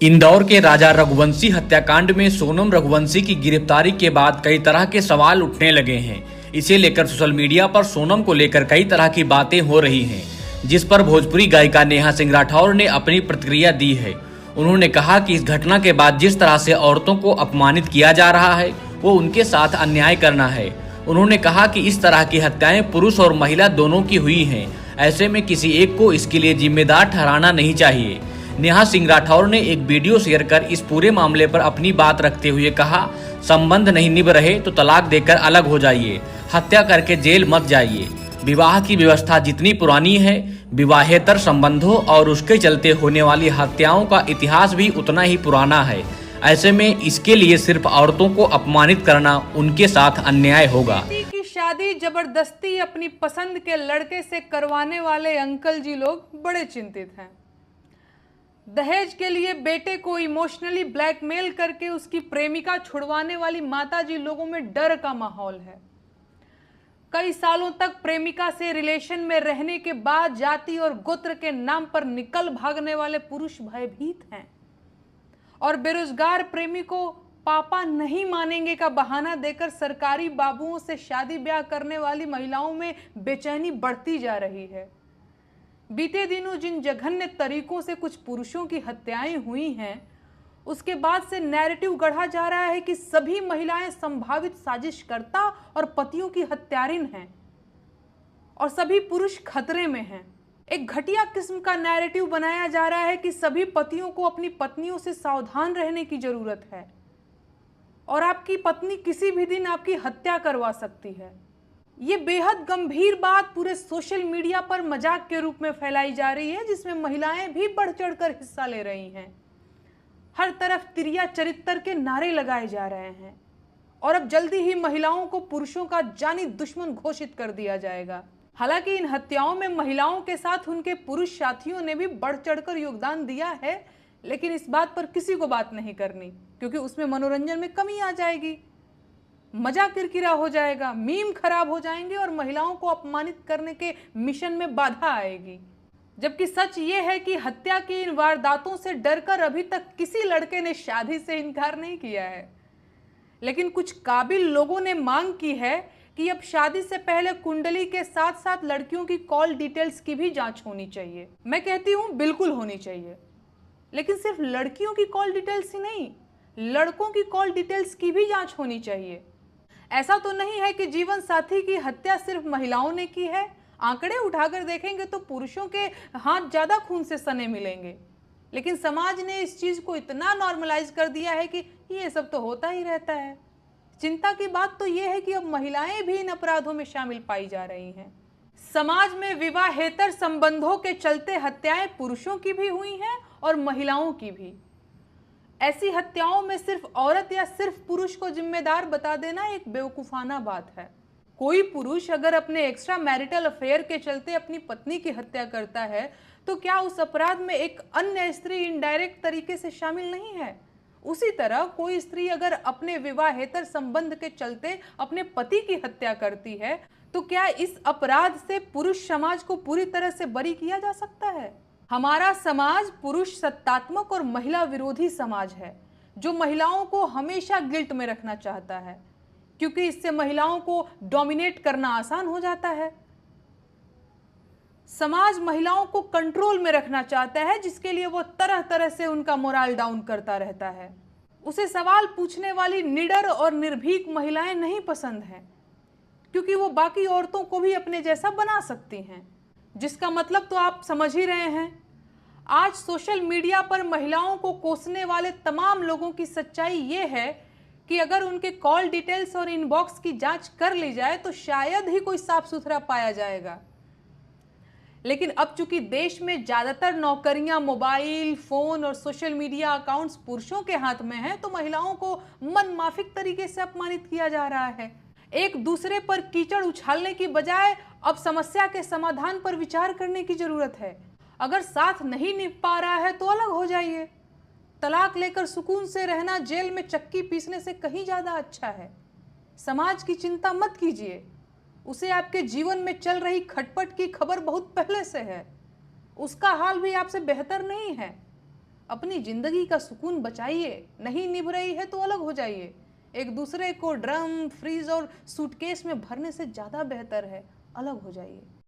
इंदौर के राजा रघुवंशी हत्याकांड में सोनम रघुवंशी की गिरफ्तारी के बाद कई तरह के सवाल उठने लगे हैं। इसे लेकर सोशल मीडिया पर सोनम को लेकर कई तरह की बातें हो रही हैं, जिस पर भोजपुरी गायिका नेहा सिंह राठौर ने अपनी प्रतिक्रिया दी है। उन्होंने कहा कि इस घटना के बाद जिस तरह से औरतों को अपमानित किया जा रहा है वो उनके साथ अन्याय करना है। उन्होंने कहा कि इस तरह की हत्याएं पुरुष और महिला दोनों की हुई हैं, ऐसे में किसी एक को इसके लिए जिम्मेदार ठहराना नहीं चाहिए। नेहा सिंह राठौर ने एक वीडियो शेयर कर इस पूरे मामले पर अपनी बात रखते हुए कहा, संबंध नहीं निभ रहे तो तलाक देकर अलग हो जाइए, हत्या करके जेल मत जाइए। विवाह की व्यवस्था जितनी पुरानी है, विवाहेतर संबंधों और उसके चलते होने वाली हत्याओं का इतिहास भी उतना ही पुराना है। ऐसे में इसके लिए सिर्फ औरतों को अपमानित करना उनके साथ अन्याय होगा। की शादी जबरदस्ती अपनी पसंद के लड़के से करवाने वाले अंकल जी लोग बड़े चिंतित हैं। दहेज के लिए बेटे को इमोशनली ब्लैकमेल करके उसकी प्रेमिका छुड़वाने वाली माताजी लोगों में डर का माहौल है। कई सालों तक प्रेमिका से रिलेशन में रहने के बाद जाति और गोत्र के नाम पर निकल भागने वाले पुरुष भयभीत हैं और बेरोजगार प्रेमी को पापा नहीं मानेंगे का बहाना देकर सरकारी बाबुओं से शादी ब्याह करने वाली महिलाओं में बेचैनी बढ़ती जा रही है। बीते दिनों जिन जघन्य तरीकों से कुछ पुरुषों की हत्याएं हुई हैं, उसके बाद से नैरेटिव गढ़ा जा रहा है कि सभी महिलाएं संभावित साजिशकर्ता और पतियों की हत्यारिन हैं और सभी पुरुष खतरे में हैं। एक घटिया किस्म का नैरेटिव बनाया जा रहा है कि सभी पतियों को अपनी पत्नियों से सावधान रहने की जरूरत है और आपकी पत्नी किसी भी दिन आपकी हत्या करवा सकती है। ये बेहद गंभीर बात पूरे सोशल मीडिया पर मजाक के रूप में फैलाई जा रही है, जिसमें महिलाएं भी बढ़ चढ़कर हिस्सा ले रही हैं। हर तरफ तिरिया चरित्र के नारे लगाए जा रहे हैं और अब जल्दी ही महिलाओं को पुरुषों का जानी दुश्मन घोषित कर दिया जाएगा। हालांकि इन हत्याओं में महिलाओं के साथ उनके पुरुष साथियों ने भी बढ़ चढ़कर योगदान दिया है, लेकिन इस बात पर किसी को बात नहीं करनी, क्योंकि उसमें मनोरंजन में कमी आ जाएगी, मजा किरकिरा हो जाएगा, मीम खराब हो जाएंगे और महिलाओं को अपमानित करने के मिशन में बाधा आएगी। जबकि सच ये है कि हत्या की इन वारदातों से डरकर अभी तक किसी लड़के ने शादी से इनकार नहीं किया है, लेकिन कुछ काबिल लोगों ने मांग की है कि अब शादी से पहले कुंडली के साथ साथ लड़कियों की कॉल डिटेल्स की भी जांच होनी चाहिए। मैं कहती हूँ बिल्कुल होनी चाहिए, लेकिन सिर्फ लड़कियों की कॉल डिटेल्स ही नहीं, लड़कों की कॉल डिटेल्स की भी जांच होनी चाहिए। ऐसा तो नहीं है कि जीवन साथी की हत्या सिर्फ महिलाओं ने की है। आंकड़े उठाकर देखेंगे तो पुरुषों के हाथ ज्यादा खून से सने मिलेंगे, लेकिन समाज ने इस चीज को इतना नॉर्मलाइज कर दिया है कि ये सब तो होता ही रहता है। चिंता की बात तो ये है कि अब महिलाएं भी इन अपराधों में शामिल पाई जा रही हैं। समाज में विवाहेतर संबंधों के चलते हत्याएं पुरुषों की भी हुई हैं और महिलाओं की भी। ऐसी हत्याओं में सिर्फ औरत या सिर्फ पुरुष को जिम्मेदार बता देना एक बेवकूफाना बात है। कोई पुरुष अगर अपने एक्स्ट्रा मैरिटल अफेयर के चलते अपनी पत्नी की हत्या करता है तो क्या उस अपराध में एक अन्य स्त्री इनडायरेक्ट तरीके से शामिल नहीं है? उसी तरह कोई स्त्री अगर अपने विवाहेतर संबंध के चलते अपने पति की हत्या करती है तो क्या इस अपराध से पुरुष समाज को पूरी तरह से बरी किया जा सकता है? हमारा समाज पुरुष सत्तात्मक और महिला विरोधी समाज है, जो महिलाओं को हमेशा गिल्ट में रखना चाहता है, क्योंकि इससे महिलाओं को डोमिनेट करना आसान हो जाता है। समाज महिलाओं को कंट्रोल में रखना चाहता है, जिसके लिए वो तरह तरह से उनका मोरल डाउन करता रहता है। उसे सवाल पूछने वाली निडर और निर्भीक महिलाएं नहीं पसंद हैं, क्योंकि वो बाकी औरतों को भी अपने जैसा बना सकती हैं, जिसका मतलब तो आप समझ ही रहे हैं। आज सोशल मीडिया पर महिलाओं को कोसने वाले तमाम लोगों की सच्चाई ये है कि अगर उनके कॉल डिटेल्स और इनबॉक्स की जांच कर ली जाए तो शायद ही कोई साफ सुथरा पाया जाएगा। लेकिन अब चूंकि देश में ज्यादातर नौकरियां मोबाइल फोन और सोशल मीडिया अकाउंट्स पुरुषों के हाथ में हैं, तो महिलाओं को मनमाफिक तरीके से अपमानित किया जा रहा है। एक दूसरे पर कीचड़ उछालने की बजाय अब समस्या के समाधान पर विचार करने की जरूरत है। अगर साथ नहीं निभ पा रहा है तो अलग हो जाइए। तलाक लेकर सुकून से रहना जेल में चक्की पीसने से कहीं ज्यादा अच्छा है। समाज की चिंता मत कीजिए, उसे आपके जीवन में चल रही खटपट की खबर बहुत पहले से है, उसका हाल भी आपसे बेहतर नहीं है। अपनी जिंदगी का सुकून बचाइए, नहीं निभ रही है तो अलग हो जाइए। एक दूसरे को ड्रम, फ्रीज और सूटकेस में भरने से ज़्यादा बेहतर है अलग हो जाइए।